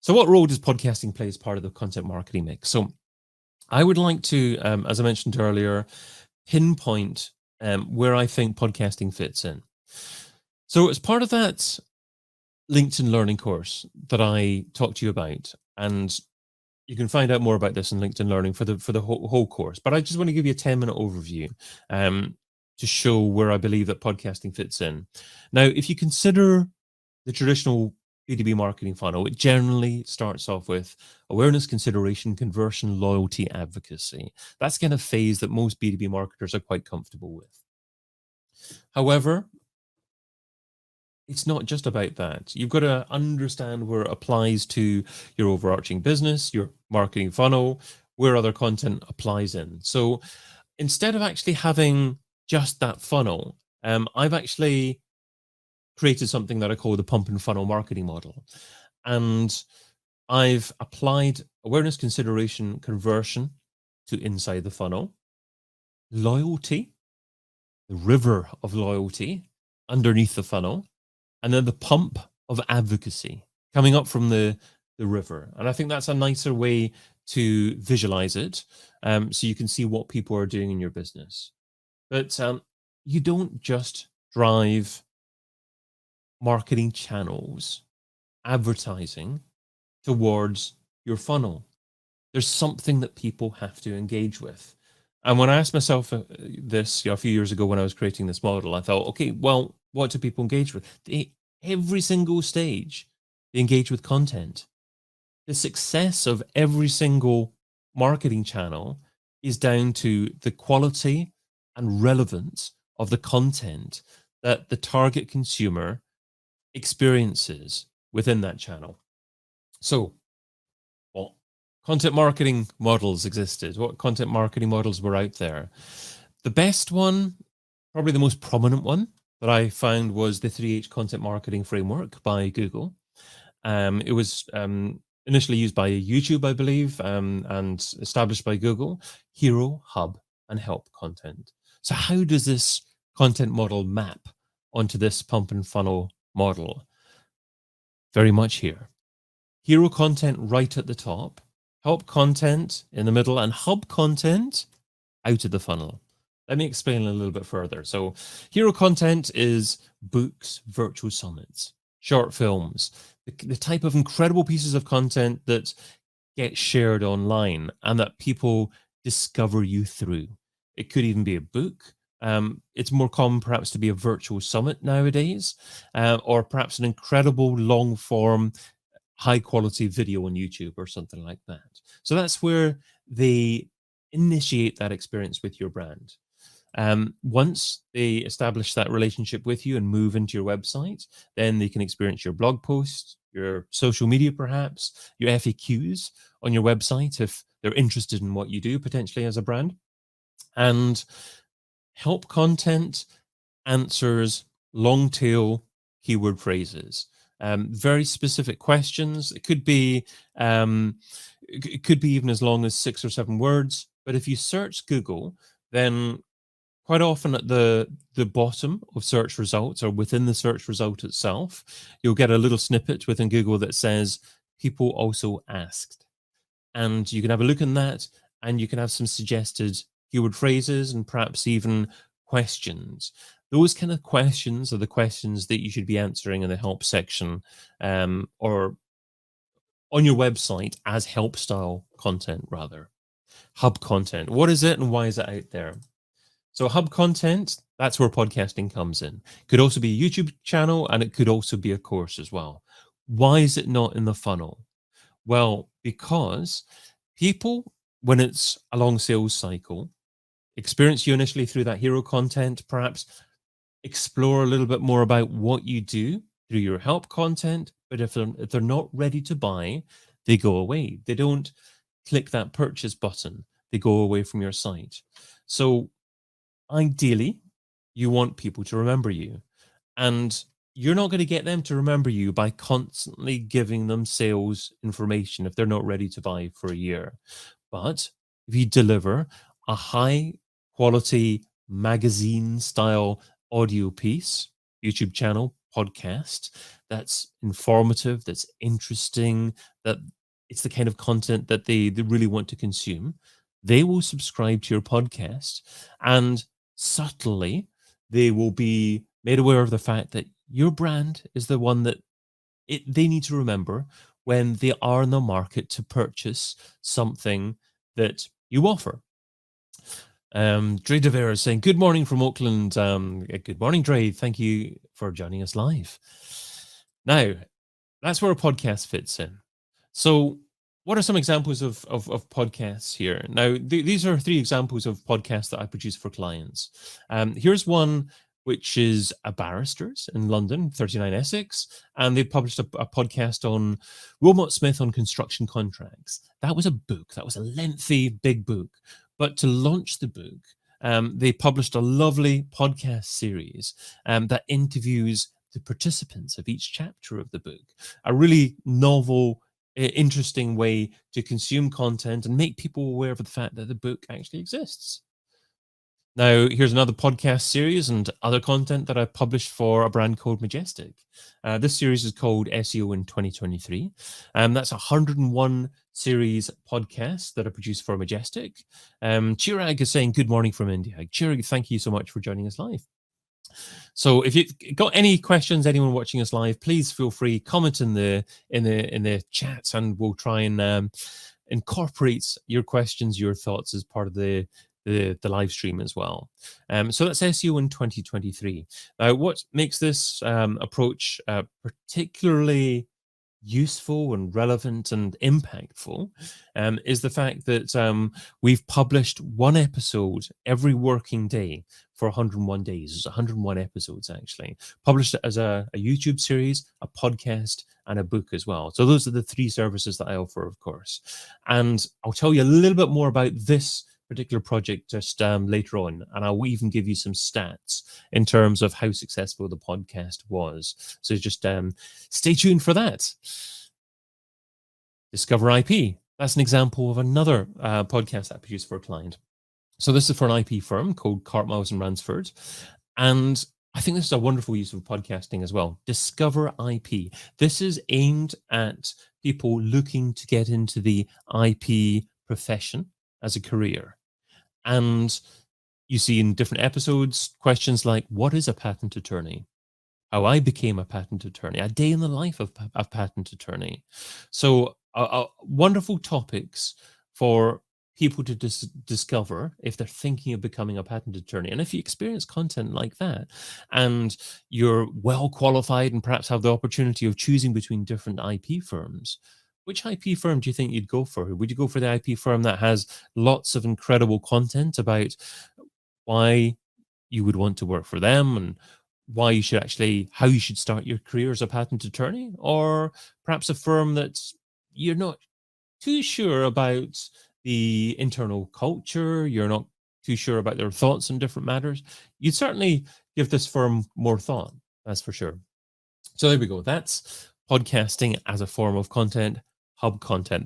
So what role does podcasting play as part of the content marketing mix? So I would like to, as I mentioned earlier, pinpoint where I think podcasting fits in. So as part of that LinkedIn Learning course that I talked to you about, and you can find out more about this in LinkedIn Learning for the whole course. But I just want to give you a 10-minute overview to show where I believe that podcasting fits in. Now, if you consider the traditional B2B marketing funnel, it generally starts off with awareness, consideration, conversion, loyalty, advocacy. That's kind of phase that most B2B marketers are quite comfortable with. However, it's not just about that. You've got to understand where it applies to your overarching business, your marketing funnel, where other content applies in. So instead of actually having just that funnel, I've actually created something that I call the pump and funnel marketing model. And I've applied awareness, consideration, conversion to inside the funnel, loyalty, the river of loyalty underneath the funnel, and then the pump of advocacy coming up from the river. And I think that's a nicer way to visualize it, so you can see what people are doing in your business. But you don't just drive marketing channels, advertising towards your funnel. There's something that people have to engage with. And when I asked myself this a few years ago when I was creating this model, I thought, okay, well, what do people engage with? Every single stage, they engage with content. The success of every single marketing channel is down to the quality and relevance of the content that the target consumer experiences within that channel. So, what content marketing models existed? What content marketing models were out there? The best one, probably the most prominent one that I found, was the 3H content marketing framework by Google. It was initially used by YouTube, I believe, and established by Google: Hero, Hub, and Help content. So how does this content model map onto this pump and funnel model? Very much here. Hero content right at the top, help content in the middle, and hub content out of the funnel. Let me explain a little bit further. So hero content is books, virtual summits, short films, the type of incredible pieces of content that get shared online and that people discover you through. It could even be a book. It's more common perhaps to be a virtual summit nowadays, or perhaps an incredible long form, high quality video on YouTube or something like that. So that's where they initiate that experience with your brand. Once they establish that relationship with you and move into your website, then they can experience your blog posts, your social media, perhaps your FAQs on your website if they're interested in what you do potentially as a brand. And help content answers long tail keyword phrases, very specific questions. It could be even as long as 6 or 7 words. But if you search Google, then quite often at the bottom of search results, or within the search result itself, you'll get a little snippet within Google that says people also asked. And you can have a look in that, and you can have some suggested keyword phrases and perhaps even questions. Those kind of questions are the questions that you should be answering in the help section, or on your website as help style content rather. Hub content. What is it and why is it out there? So hub content, that's where podcasting comes in. Could also be a YouTube channel, and it could also be a course as well. Why is it not in the funnel? Well, because people, when it's a long sales cycle, experience you initially through that hero content, perhaps explore a little bit more about what you do through your help content. But if they're not ready to buy, they go away. They don't click that purchase button. They go away from your site. So ideally, you want people to remember you. And you're not going to get them to remember you by constantly giving them sales information if they're not ready to buy for a year. But if you deliver a high quality magazine style audio piece, YouTube channel, podcast that's informative, that's interesting, that it's the kind of content that they really want to consume, they will subscribe to your podcast, and subtly they will be made aware of the fact that your brand is the one that they need to remember when they are in the market to purchase something that you offer. Dre De Vera is saying, good morning from Auckland. Good morning, Dre. Thank you for joining us live. Now, that's where a podcast fits in. So, what are some examples of podcasts here? Now, these are 3 examples of podcasts that I produce for clients. Here's one which is a barrister's in London, 39 Essex, and they've published a podcast on Wilmot Smith on construction contracts. That was a book. That was a lengthy, big book. But to launch the book, they published a lovely podcast series that interviews the participants of each chapter of the book. A really novel, interesting way to consume content and make people aware of the fact that the book actually exists. Now, here's another podcast series and other content that I published for a brand called Majestic. This series is called SEO in 2023. That's 101 series podcast that I produced for Majestic. Chirag is saying, good morning from India. Chirag, thank you so much for joining us live. So if you've got any questions, anyone watching us live, please feel free, comment in the chat, and we'll try and incorporate your questions, your thoughts as part of the live stream as well. So that's SEO in 2023. Now, what makes this approach particularly useful and relevant and impactful is the fact that we've published one episode every working day for 101 days. It's 101 episodes actually. Published it as a YouTube series, a podcast, and a book as well. So those are the 3 services that I offer, of course. And I'll tell you a little bit more about this particular project just later on, and I'll even give you some stats in terms of how successful the podcast was. So just stay tuned for that. Discover IP. That's an example of another podcast that I produced for a client. So this is for an IP firm called Cartmiles and Ransford, and I think this is a wonderful use of podcasting as well. Discover IP. This is aimed at people looking to get into the IP profession as a career. And you see in different episodes questions like, what is a patent attorney? How I became a patent attorney, a day in the life of a patent attorney. So wonderful topics for people to discover if they're thinking of becoming a patent attorney. And if you experience content like that and you're well qualified and perhaps have the opportunity of choosing between different IP firms, which IP firm do you think you'd go for? Would you go for the IP firm that has lots of incredible content about why you would want to work for them and why you should how you should start your career as a patent attorney? Or perhaps a firm that you're not too sure about the internal culture, you're not too sure about their thoughts on different matters? You'd certainly give this firm more thought, that's for sure. So there we go. That's podcasting as a form of content, hub content there.